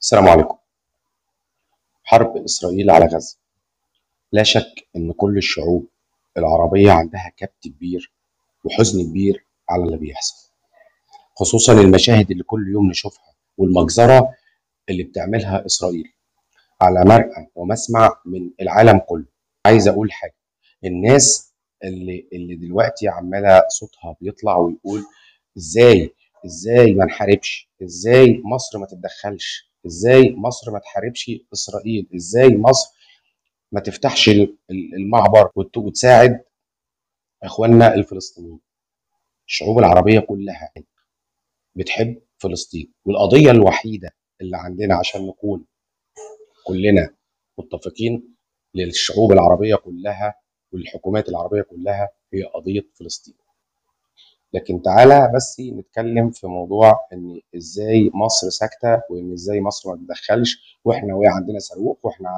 السلام عليكم. حرب إسرائيل على غزة. لا شك إن كل الشعوب العربية عندها كبت كبير وحزن كبير على اللي بيحصل، خصوصا المشاهد اللي كل يوم نشوفها والمجزرة اللي بتعملها إسرائيل على مرأى ومسمع من العالم كله. عايز أقول حاجة، الناس اللي دلوقتي عمالة صوتها بيطلع ويقول ازاي ما نحاربش، ازاي مصر ما تتدخلش، ازاي مصر ما تحاربش اسرائيل، ازاي مصر ما تفتحش المعبر وتساعد اخواننا الفلسطينيين. الشعوب العربيه كلها بتحب فلسطين، والقضيه الوحيده اللي عندنا عشان نكون كلنا متفقين للشعوب العربيه كلها والحكومات العربيه كلها هي قضيه فلسطين. لكن تعالى بس نتكلم في موضوع ان ازاي مصر ساكته، وان ازاي مصر ما تتدخلش، واحنا وقع عندنا صاروخ، واحنا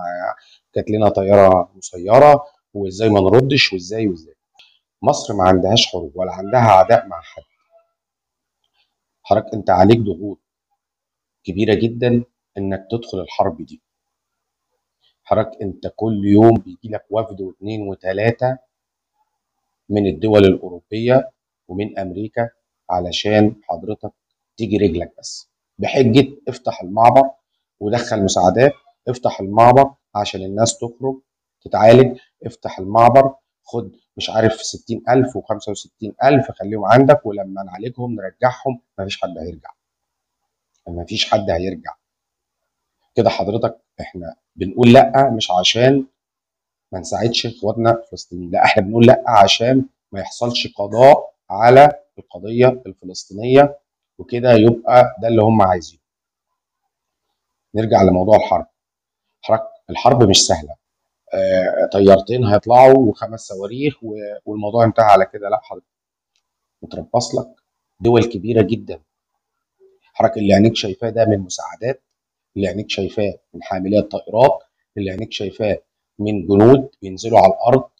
جات لنا طياره مسيره، وازاي ما نردش، وازاي. مصر ما عندهاش حروب ولا عندها عداء مع حد. حضرتك انت عليك ضغوط كبيره جدا انك تدخل الحرب دي. حضرتك انت كل يوم بيجي لك وفد واثنين وثلاثه من الدول الاوروبيه ومن امريكا علشان حضرتك تيجي رجلك بس، بحجه افتح المعبر ودخل مساعدات، افتح المعبر عشان الناس تخرج تتعالج، افتح المعبر خد مش عارف 60,000 و65,000 خليهم عندك، ولما نعالجهم نرجعهم. مفيش حد هيرجع، مفيش حد هيرجع كده. حضرتك احنا بنقول لا مش عشان ما نساعدش اخواتنا الفلسطينيين، لا احنا بنقول لا عشان ما يحصلش قضاء على القضيه الفلسطينيه، وكده يبقى ده اللي هم عايزينه. نرجع لموضوع الحرب. الحرب مش سهله، طيارتين هيطلعوا وخمس صواريخ والموضوع انتهى على كده. لا حضرتك متربص لك دول كبيره جدا. حضرتك اللي عينيك شايفاه ده من مساعدات، اللي عينيك شايفاه من حاملات طائرات، اللي عينيك شايفاه من جنود بينزلوا على الارض،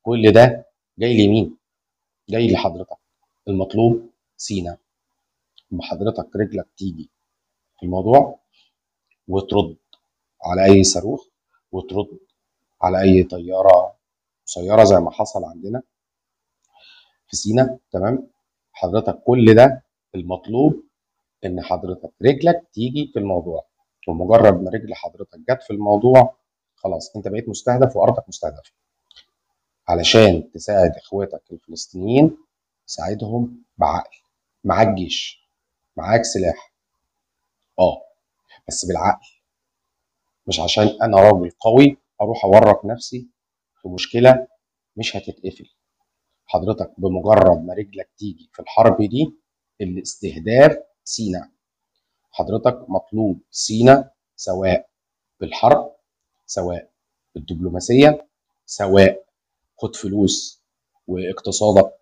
كل ده جاي لمين؟ جاي لحضرتك. المطلوب سينا. اما حضرتك رجلك تيجي في الموضوع وترد على اي صاروخ، وترد على اي طياره مسيره زي ما حصل عندنا في سينا، تمام؟ حضرتك كل ده المطلوب ان حضرتك رجلك تيجي في الموضوع، ومجرد ما رجل حضرتك جت في الموضوع خلاص انت بقيت مستهدف وارضك مستهدفه. علشان تساعد اخواتك الفلسطينيين ساعدهم بعقل. معاك جيش، معاك سلاح، اه، بس بالعقل. مش عشان انا راجل قوي اروح اورط نفسي في مشكله مش هتتقفل. حضرتك بمجرد ما رجلك تيجي في الحرب دي الاستهداف سينا. حضرتك مطلوب سينا، سواء بالحرب، سواء بالدبلوماسيه، سواء خد فلوس واقتصادك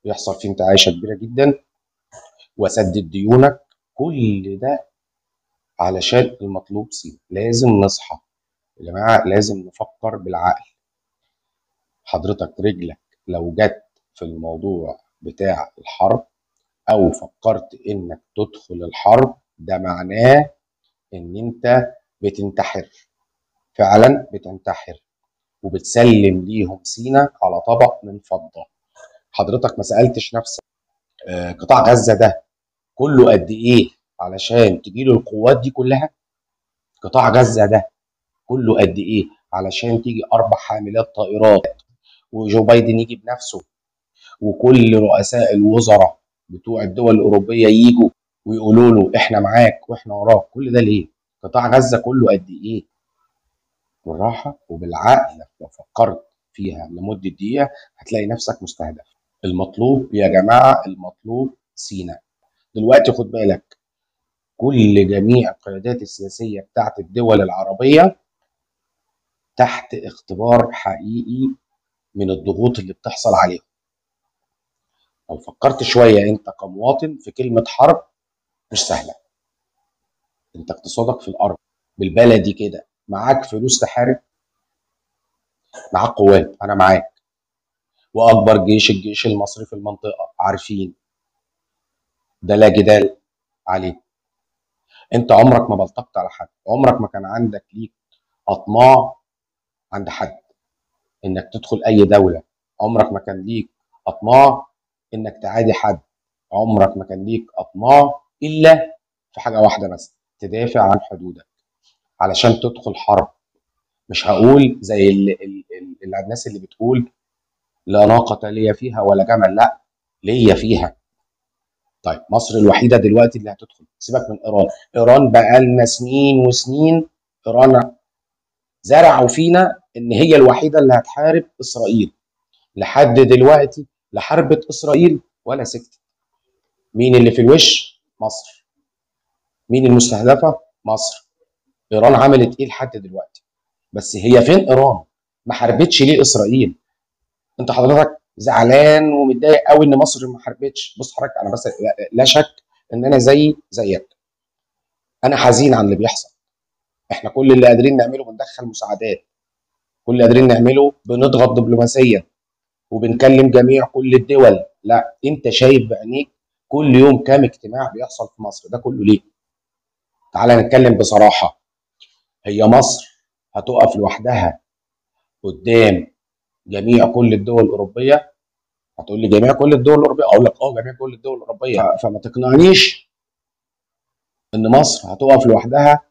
يحصل فيه انتعاشه كبيره جدا، وسدد ديونك. كل ده علشان المطلوب سينا. لازم نصحى يا جماعه، لازم نفكر بالعقل. حضرتك رجلك لو جت في الموضوع بتاع الحرب او فكرت انك تدخل الحرب، ده معناه ان انت بتنتحر، فعلا بتنتحر، وبتسلم ليهم سينا على طبق من فضة. حضرتك ما سألتش نفسك قطاع غزة ده كله قد ايه علشان تجيله القوات دي كلها؟ قطاع غزة ده كله قد ايه علشان تيجي 4 حاملات طائرات وجو بايدن يجي بنفسه وكل رؤساء الوزراء بتوع الدول الأوروبية ييجوا ويقولوا له احنا معاك واحنا وراك؟ كل ده ليه؟ قطاع غزة كله قد ايه؟ بالراحة وبالعقل لو فكرت فيها لمدة دقيقة هتلاقي نفسك مستهدف. المطلوب يا جماعة، المطلوب سيناء. دلوقتي خد بالك، جميع القيادات السياسية بتاعت الدول العربية تحت اختبار حقيقي من الضغوط اللي بتحصل عليهم. لو فكرت شوية انت كمواطن في كلمة حرب مش سهلة. انت اقتصادك في الارض، بالبلدي كده معاك فلوس تحارب، معاك قوات، انا معاك، واكبر جيش الجيش المصري في المنطقة، عارفين ده لا جدال عليه. انت عمرك ما بلطجت على حد، عمرك ما كان عندك ليك اطماع عند حد انك تدخل اي دوله، عمرك ما كان ليك اطماع انك تعادي حد، عمرك ما كان ليك اطماع الا في حاجه واحده بس، تدافع عن حدودك علشان تدخل حرب. مش هقول زي الناس اللي بتقول لا ناقة لي فيها ولا جمل، لا، ليا فيها. طيب مصر الوحيده دلوقتي اللي هتدخل، سيبك من ايران، ايران بقى لنا سنين وسنين، ايران زرعوا فينا ان هي الوحيده اللي هتحارب اسرائيل، لحد دلوقتي لا حاربت اسرائيل ولا سكتت. مين اللي في الوش؟ مصر. مين المستهدفه؟ مصر. ايران عملت ايه لحد دلوقتي؟ بس هي فين ايران؟ ما حاربتش ليه اسرائيل؟ انت حضرتك زعلان ومتضايق قوي ان مصر ما حاربتش. بص حضرتك، انا بس لا شك ان انا زيك، انا حزين عن اللي بيحصل. احنا كل اللي قادرين نعمله بندخل مساعدات، كل اللي قادرين نعمله بنضغط دبلوماسيا وبنكلم جميع كل الدول. لا، انت شايف بعينيك كل يوم كام اجتماع بيحصل في مصر، ده كله ليه؟ تعالى نتكلم بصراحة، هي مصر هتقف لوحدها قدام جميع كل الدول الأوروبية؟ هتقول لي جميع كل الدول الأوروبية، أقول لك اه جميع كل الدول الأوروبية، فما تقنعنيش إن مصر هتقف لوحدها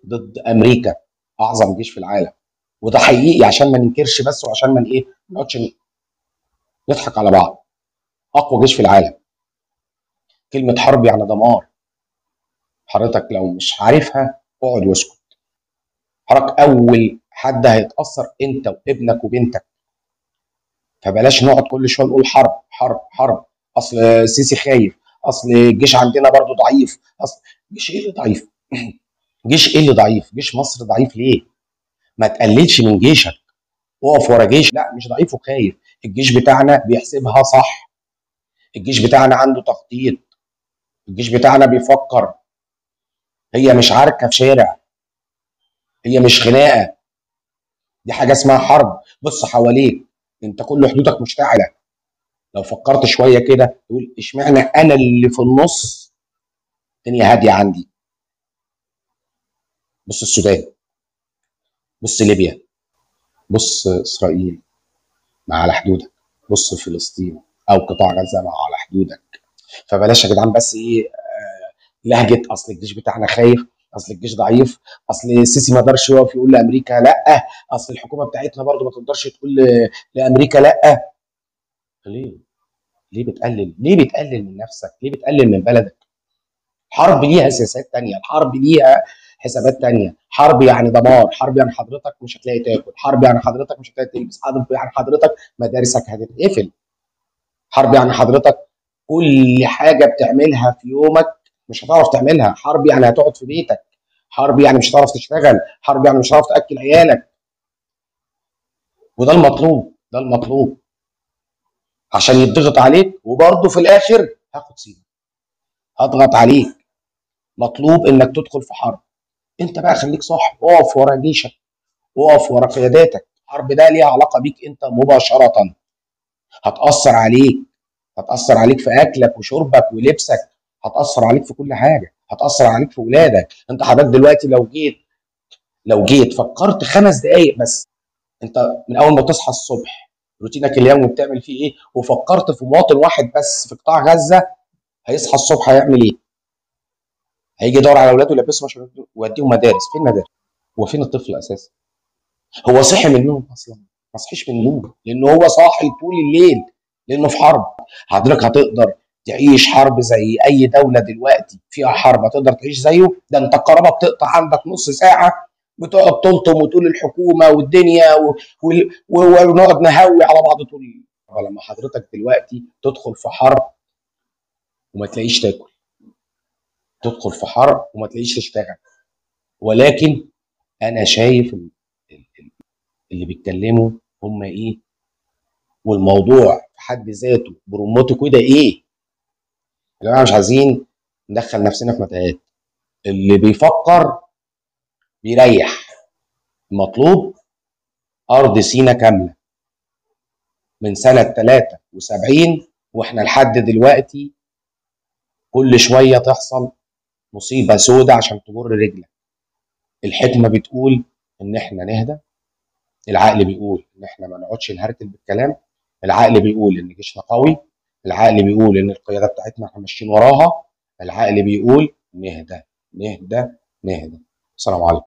ضد أمريكا، أعظم جيش في العالم. وده حقيقي عشان ما ننكرش بس، وعشان ما ايه، ما نقعدش نضحك على بعض. أقوى جيش في العالم. كلمة حرب يعني دمار. حضرتك لو مش عارفها اقعد واسكت. حضرتك اول حد هيتاثر انت وابنك وبنتك، فبلاش نقعد كل شويه نقول حرب حرب حرب، اصل السيسي خايف، اصل الجيش عندنا برضو ضعيف، اصل جيش ايه اللي ضعيف؟ جيش ايه اللي ضعيف؟ جيش مصر ضعيف ليه؟ ما تقللش من جيشك، اقف ورا جيش لا مش ضعيف وخايف. الجيش بتاعنا بيحسبها صح، الجيش بتاعنا عنده تخطيط، الجيش بتاعنا بيفكر. هي مش عركه في شارع، هي مش خناقه، دي حاجه اسمها حرب. بص حواليك، انت كل حدودك مشتعله. لو فكرت شويه كده تقول اشمعنى انا اللي في النص الدنيا هاديه عندي؟ بص السودان، بص ليبيا، بص اسرائيل مع على حدودك، بص فلسطين او قطاع غزه مع على حدودك. فبلاش يا جدعان بس ايه لهجه اصل الجيش بتاعنا خايف، اصل الجيش ضعيف، اصل السيسي ما قدرش يقف يقول لامريكا لا، اصل الحكومه بتاعتنا برضو ما تقدرش تقول لامريكا لا. ليه؟ ليه بتقلل من نفسك؟ ليه بتقلل من بلدك؟ حرب ليها سياسات تانية، الحرب ليها حسابات تانية. حرب يعني دمار، حرب يعني حضرتك مش هتلاقي تاكل، حرب يعني حضرتك مش هتلاقي تلبس، حرب يعني حضرتك مدارسك هتتقفل، حرب يعني حضرتك كل حاجة بتعملها في يومك مش هتعرف تعملها، حرب يعني هتقعد في بيتك، حرب يعني مش هتعرف تشتغل، حرب يعني مش هتعرف تأكل عيالك. وده المطلوب، ده المطلوب عشان يتضغط عليك وبرضه في الآخر هاخد سيدك، هضغط عليك. مطلوب انك تدخل في حرب. انت بقى خليك صح، اقف ورا جيشك، اقف ورا قياداتك. الحرب ده ليها علاقه بيك انت مباشره، هتاثر عليك، هتاثر عليك في اكلك وشربك ولبسك، هتاثر عليك في كل حاجه، هتاثر عليك في ولادك. انت حضرتك دلوقتي لو جيت فكرت 5 دقائق بس، انت من اول ما تصحى الصبح روتينك اليومي بتعمل فيه ايه، وفكرت في مواطن واحد بس في قطاع غزه هيصحى الصبح هيعمل ايه؟ هيجي يدور على اولاده يلبسهم عشان يوديهم مدارس. فين المدارس؟ وفين الطفل اساسا؟ هو صحي من النوم اصلا؟ ما صحيش من النوم، لانه هو صاحي طول الليل لانه في حرب. حضرتك هتقدر تعيش حرب زي اي دوله دلوقتي فيها حرب هتقدر تعيش زيه؟ ده انت الكهرباء بتقطع عندك نص ساعه، بتقعد تلطم وتقول الحكومه والدنيا ونقعد نهوي على بعض طول الليل. لما حضرتك دلوقتي تدخل في حرب وما تلاقيش تاكل، تدخل في حرب وما تلاقيش تشتغل. ولكن انا شايف اللي بيتكلموا هم ايه، والموضوع في حد ذاته برمته كده ايه. يا جماعه مش عايزين ندخل نفسنا في متاهات. اللي بيفكر بيريح. المطلوب ارض سينا كامله من سنه 73 واحنا لحد دلوقتي كل شويه تحصل مصيبة سودة عشان تجر رجلك. الحكمة بتقول إن إحنا نهدى، العقل بيقول إن إحنا ما نقعدش نهرتل بالكلام، العقل بيقول إن جيشنا قوي، العقل بيقول إن القيادة بتاعتنا إحنا ماشيين وراها، العقل بيقول نهدى نهدى نهدى. السلام عليكم.